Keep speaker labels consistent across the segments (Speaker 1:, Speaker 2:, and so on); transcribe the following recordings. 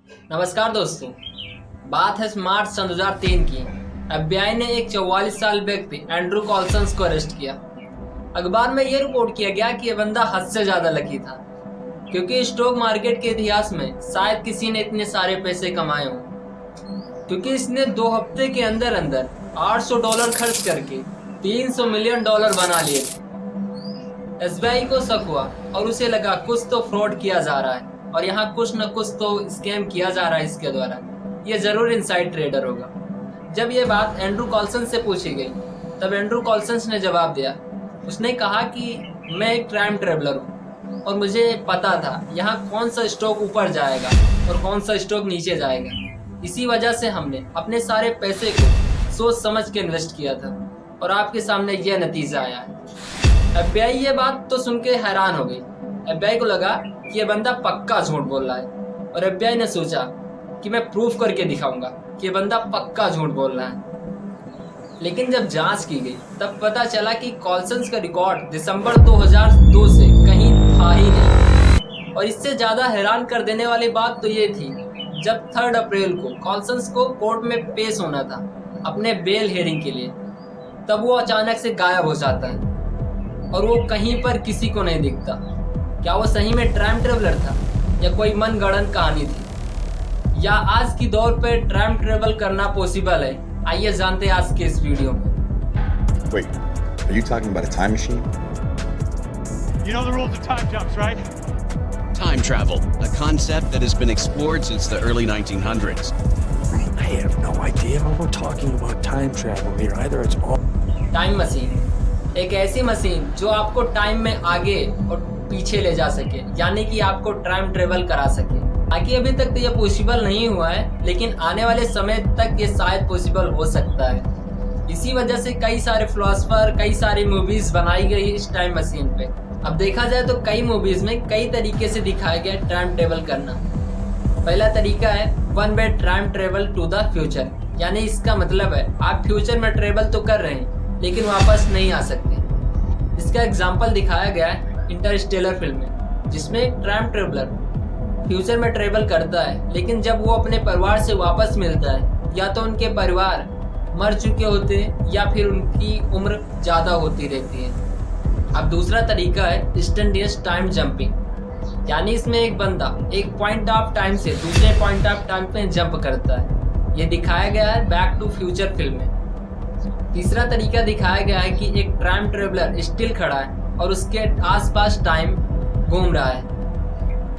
Speaker 1: नमस्कार दोस्तों, बात है मार्च सन 2003 की। एफबीआई ने एक 44 साल व्यक्ति एंड्रू कॉल्सन्स को अरेस्ट किया। अखबार में यह रिपोर्ट किया गया कि यह बंदा हद से ज्यादा लकी था, क्योंकि स्टॉक मार्केट के इतिहास में शायद किसी ने इतने सारे पैसे कमाए हों, क्योंकि इसने 2 हफ्ते के अंदर अंदर $800 खर्च करके $300 मिलियन बना लिए थे। एफबीआई को शक हुआ और उसे लगा कुछ तो फ्रॉड किया जा रहा है और यहाँ कुछ न कुछ तो स्कैम किया जा रहा है इसके द्वारा। ये जरूर इनसाइड ट्रेडर होगा। जब ये बात एंड्रू कॉल्सन्स से पूछी गई तब एंड्रू कॉल्सन्स ने जवाब दिया। उसने कहा कि मैं एक टाइम ट्रेवलर हूँ और मुझे पता था यहाँ कौन सा स्टॉक ऊपर जाएगा और कौन सा स्टॉक नीचे जाएगा। इसी वजह से हमने अपने सारे पैसे को सोच समझ के इन्वेस्ट किया था और आपके सामने यह नतीजा आया है। एफबीआई ये बात तो सुन के हैरान हो गई। एफबीआई को लगा कि ये बंदा पक्का झूठ बोल रहा है और एफबीआई ने सोचा कि मैं प्रूफ करके दिखाऊंगा कि ये बंदा पक्का झूठ बोल रहा है। लेकिन जब जांच की गई तब पता चला कि कॉल्सन्स का रिकॉर्ड दिसंबर 2002 से कहीं था ही नहीं। और इससे ज़्यादा हैरान कर देने वाली बात तो ये थी, जब 3 अप्रैल को कॉल्सन्स को कोर्ट में पेश होना था अपने बेल हेयरिंग के लिए, तब वो अचानक से गायब हो जाता है और वो कहीं पर किसी को नहीं दिखता। क्या वो सही में टाइम ट्रेवलर था या कोई मनगढ़ंत कहानी थी, या आज की दौर पे टाइम ट्रेवल करना पॉसिबल है? आइए जानते हैं आज के इस वीडियो में।
Speaker 2: Wait, are you talking about a time machine?
Speaker 3: You know the rules of time jumps, right?
Speaker 4: Time travel, a concept that has been explored since the early 1900s.
Speaker 5: I have no idea what we're talking about time travel here. Either it's all...
Speaker 1: time machine एक ऐसी machine जो आपको time में आगे और पीछे ले जा सके, यानी कि आपको टाइम ट्रेवल करा सके। बाकी अभी तक तो ये पॉसिबल नहीं हुआ है, लेकिन आने वाले समय तक ये शायद पॉसिबल हो सकता है। इसी वजह से कई सारे फिलोसफर, कई सारी मूवीज बनाई गई इस टाइम मशीन पे। अब देखा जाए तो कई मूवीज में कई तरीके से दिखाया गया टाइम ट्रेवल करना। पहला तरीका है one way time travel to the future, यानी इसका मतलब है आप फ्यूचर में ट्रेवल तो कर रहे हैं लेकिन वापस नहीं आ सकते। इसका एग्जाम्पल दिखाया गया है इंटरस्टेलर फिल्म में, जिसमें एक टाइम ट्रेवलर फ्यूचर में ट्रेवल करता है, लेकिन जब वो अपने परिवार से वापस मिलता है या तो उनके परिवार मर चुके होते हैं या फिर उनकी उम्र ज़्यादा होती रहती है। अब दूसरा तरीका है इंस्टेंटेनियस टाइम जंपिंग, यानी इसमें एक बंदा एक पॉइंट ऑफ टाइम से दूसरे पॉइंट ऑफ टाइम पे जंप करता है। ये दिखाया गया है बैक टू फ्यूचर फिल्म में। तीसरा तरीका दिखाया गया है कि एक टाइम ट्रेवलर स्टिल खड़ा है और उसके आसपास टाइम घूम रहा है।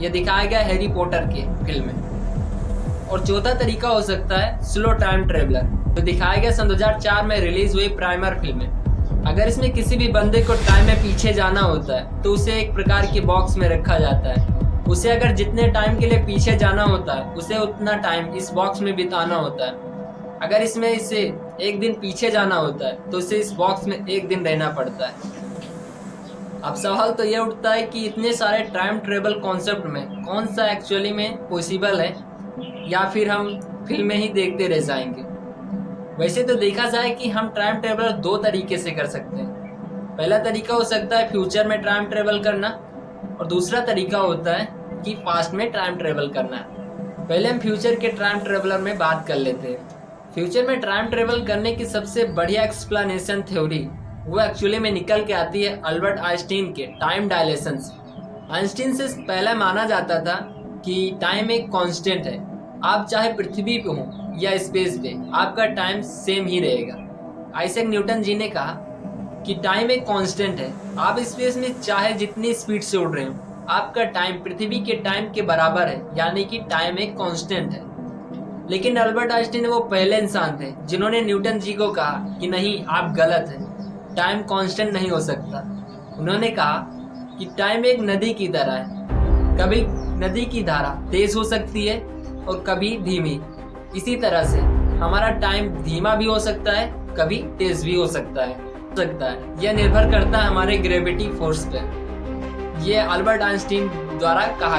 Speaker 1: यह दिखाया गया हैरी पॉटर के फिल्म में। और चौथा तरीका हो सकता है स्लो टाइम ट्रेवलर, जो दिखाया गया सन 2004 में रिलीज हुई प्राइमर फिल्म में। अगर इसमें किसी भी बंदे को टाइम में पीछे जाना होता है तो उसे एक प्रकार के बॉक्स में रखा जाता है। उसे अगर जितने टाइम के लिए पीछे जाना होता है उसे उतना टाइम इस बॉक्स में बिताना होता है। अगर इसमें इसे एक दिन पीछे जाना होता है तो उसे इस बॉक्स में एक दिन रहना पड़ता है। अब सवाल तो ये उठता है कि इतने सारे टाइम ट्रेवल कॉन्सेप्ट में कौन सा एक्चुअली में पॉसिबल है, या फिर हम फिल्में ही देखते रह जाएंगे। वैसे तो देखा जाए कि हम टाइम ट्रेवल 2 तरीके से कर सकते हैं। पहला तरीका हो सकता है फ्यूचर में टाइम ट्रेवल करना, और दूसरा तरीका होता है कि पास्ट में टाइम ट्रेवल करना। पहले हम फ्यूचर के टाइम ट्रेवलर में बात कर लेते हैं। फ्यूचर में टाइम ट्रेवल करने की सबसे बढ़िया एक्सप्लेनेशन थ्योरी वो एक्चुअली में निकल के आती है अल्बर्ट आइंस्टीन के टाइम डायलेशन से। आइंस्टीन से पहले माना जाता था कि टाइम एक कांस्टेंट है। आप चाहे पृथ्वी पे हो या स्पेस पे, आपका टाइम सेम ही रहेगा। आइजैक न्यूटन जी ने कहा कि टाइम एक कांस्टेंट है। आप स्पेस में चाहे जितनी स्पीड से उड़ रहे हो, आपका टाइम पृथ्वी के टाइम के बराबर है, यानी कि टाइम एक कांस्टेंट है। लेकिन अल्बर्ट आइंस्टीन वो पहले इंसान थे जिन्होंने न्यूटन जी को कहा कि नहीं, आप गलत हैं, टाइम कांस्टेंट नहीं हो सकता। उन्होंने कहा कि टाइम एक नदी की तरह है, कभी नदी की धारा तेज हो सकती है और कभी धीमी। इसी तरह से हमारा टाइम धीमा भी हो सकता है, कभी तेज भी हो सकता है। यह निर्भर करता है हमारे ग्रेविटी फोर्स पे। यह अल्बर्ट आइंस्टीन द्वारा कहा गया।